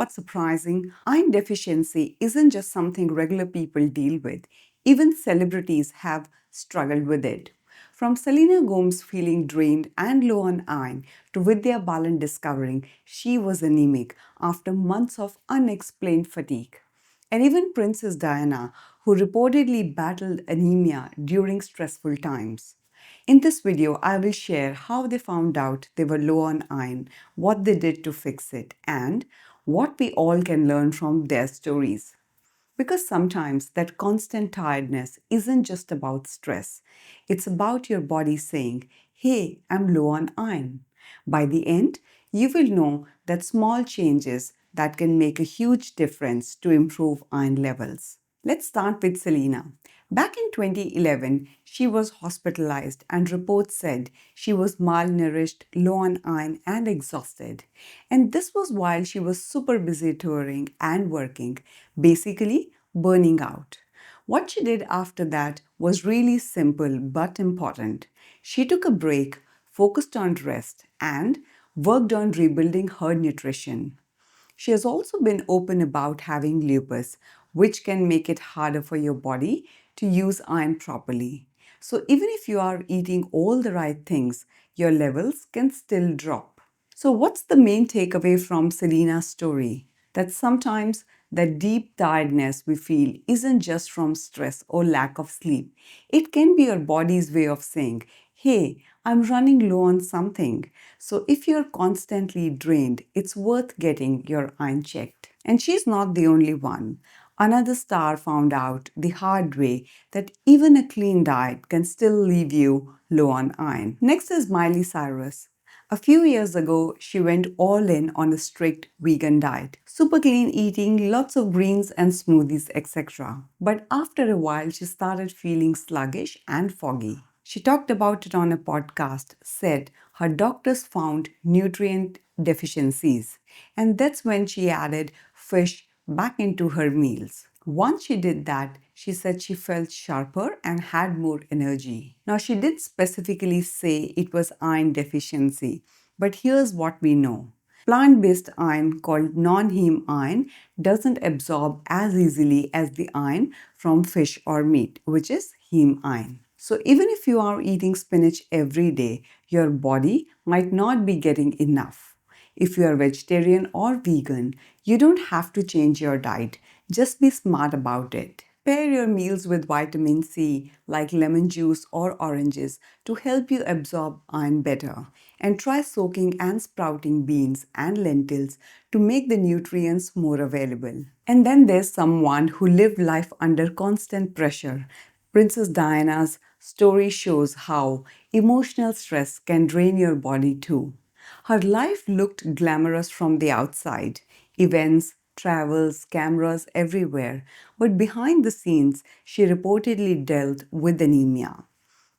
what's surprising? Iron deficiency isn't just something regular people deal with. Even celebrities have struggled with it. From Selena Gomez feeling drained and low on iron to Vidya Balan discovering she was anemic after months of unexplained fatigue. And even Princess Diana, who reportedly battled anemia during stressful times. In this video, I will share how they found out they were low on iron, what they did to fix it, and what we all can learn from their stories. Because sometimes that constant tiredness isn't just about stress, it's about your body saying, "Hey, I'm low on iron." By the end, you will know that small changes that can make a huge difference to improve iron levels. Let's start with Selena. Back in 2011, she was hospitalized and reports said she was malnourished, low on iron and exhausted. And this was while she was super busy touring and working, basically burning out. What she did after that was really simple but important. She took a break, focused on rest, and worked on rebuilding her nutrition. She has also been open about having lupus, which can make it harder for your body to use iron properly. So, even if you are eating all the right things, your levels can still drop. So, what's the main takeaway from Selena's story? That sometimes the deep tiredness we feel isn't just from stress or lack of sleep. It can be your body's way of saying, "Hey, I'm running low on something." So if you're constantly drained, it's worth getting your iron checked. And she's not the only one. Another star found out the hard way that even a clean diet can still leave you low on iron. Next is Miley Cyrus. A few years ago, she went all in on a strict vegan diet. Super clean eating, lots of greens and smoothies, etc. But after a while, she started feeling sluggish and foggy. She talked about it on a podcast, said her doctors found nutrient deficiencies, and that's when she added fish back into her meals. Once she did that, she said she felt sharper and had more energy. Now, she did specifically say it was iron deficiency, but here's what we know. Plant-based iron called non-heme iron doesn't absorb as easily as the iron from fish or meat, which is heme iron. So even if you are eating spinach every day, your body might not be getting enough. If you are vegetarian or vegan, you don't have to change your diet. Just be smart about it. Pair your meals with vitamin C like lemon juice or oranges to help you absorb iron better. And try soaking and sprouting beans and lentils to make the nutrients more available. And then there's someone who lived life under constant pressure. Princess Diana's story shows how emotional stress can drain your body too. Her life looked glamorous from the outside, events, travels, cameras everywhere, but behind the scenes, she reportedly dealt with anemia.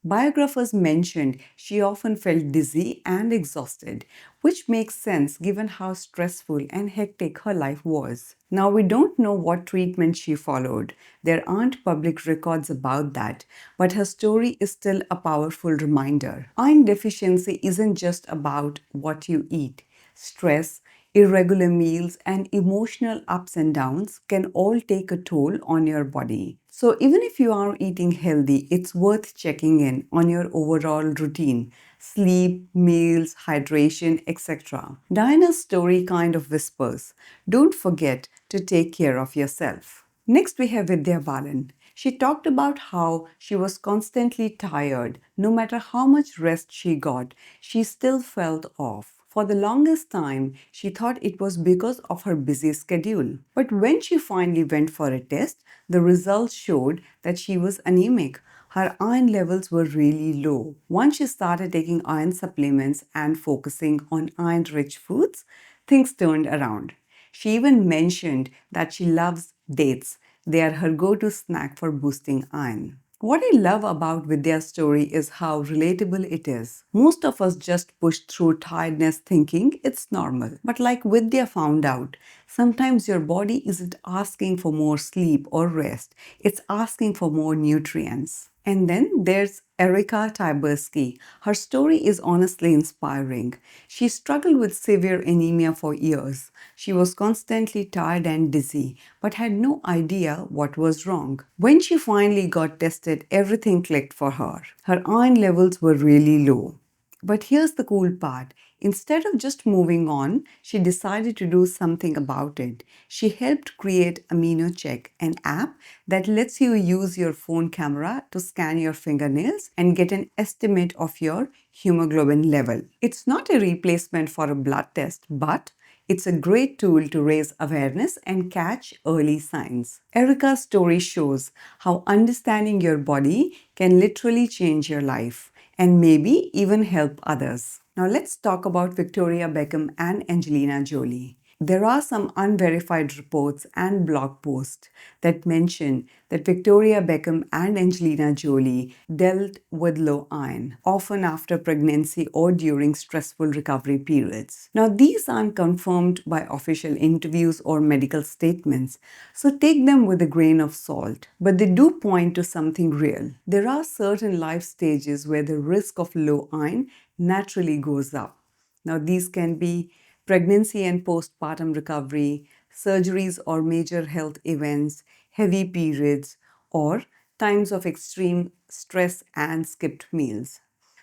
Biographers mentioned she often felt dizzy and exhausted, which makes sense given how stressful and hectic her life was. Now, we don't know what treatment she followed. There aren't public records about that, but her story is still a powerful reminder. Iron deficiency isn't just about what you eat. Stress, irregular meals, and emotional ups and downs can all take a toll on your body. So, even if you are eating healthy, it's worth checking in on your overall routine: sleep, meals, hydration, etc. Diana's story kind of whispers, don't forget to take care of yourself. Next, we have Vidya Balan. She talked about how she was constantly tired. No matter how much rest she got, she still felt off. For the longest time, she thought it was because of her busy schedule. But when she finally went for a test, the results showed that she was anemic. Her iron levels were really low. Once she started taking iron supplements and focusing on iron-rich foods, things turned around. She even mentioned that she loves dates. They are her go-to snack for boosting iron. What I love about Vidya's story is how relatable it is. Most of us just push through tiredness thinking it's normal. But like Vidya found out, sometimes your body isn't asking for more sleep or rest. It's asking for more nutrients. And then there's Erica Tyberski. Her story is honestly inspiring. She struggled with severe anemia for years. She was constantly tired and dizzy, but had no idea what was wrong. When she finally got tested, everything clicked for her. Her iron levels were really low. But here's the cool part. Instead of just moving on, she decided to do something about it. She helped create AminoCheck, an app that lets you use your phone camera to scan your fingernails and get an estimate of your hemoglobin level. It's not a replacement for a blood test, but it's a great tool to raise awareness and catch early signs. Erica's story shows how understanding your body can literally change your life and maybe even help others. Now let's talk about Victoria Beckham and Angelina Jolie. There are some unverified reports and blog posts that mention that Victoria Beckham and Angelina Jolie dealt with low iron, often after pregnancy or during stressful recovery periods. Now, these aren't confirmed by official interviews or medical statements, so take them with a grain of salt. But they do point to something real. There are certain life stages where the risk of low iron naturally goes up. Now, these can be pregnancy and postpartum recovery, surgeries or major health events, heavy periods, or times of extreme stress and skipped meals.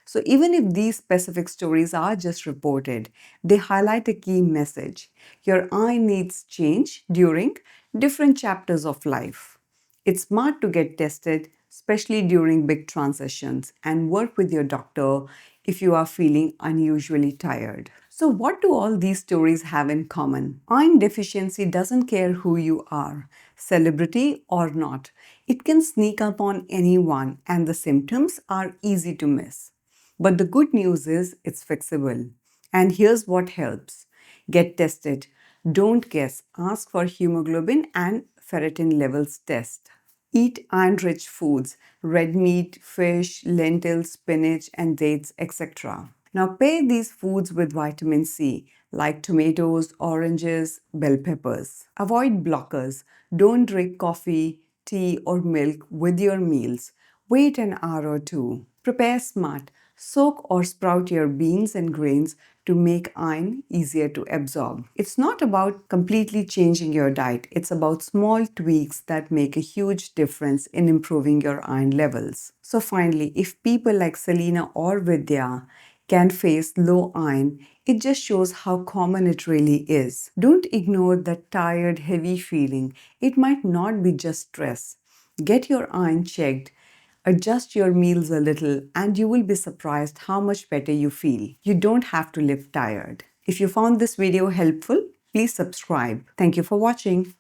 So, even if these specific stories are just reported, they highlight a key message. Your eye needs change during different chapters of life. It's smart to get tested, especially during big transitions, and work with your doctor if you are feeling unusually tired. So, what do all these stories have in common? Iron deficiency doesn't care who you are, celebrity or not. It can sneak up on anyone, and the symptoms are easy to miss. But the good news is it's fixable. And here's what helps: get tested. Don't guess. Ask for hemoglobin and ferritin levels test. Eat iron rich foods, red meat, fish, lentils, spinach, and dates, etc. Now, pair these foods with vitamin C, like tomatoes, oranges, bell peppers. Avoid blockers. Don't drink coffee, tea, or milk with your meals. Wait an hour or two. Prepare smart. Soak or sprout your beans and grains to make iron easier to absorb. It's not about completely changing your diet, it's about small tweaks that make a huge difference in improving your iron levels. So, finally, if people like Selena or Vidya can face low iron, it just shows how common it really is. Don't ignore that tired, heavy feeling. It might not be just stress. Get your iron checked. Adjust your meals a little, and you will be surprised how much better you feel. You don't have to live tired. If you found this video helpful, please subscribe. Thank you for watching.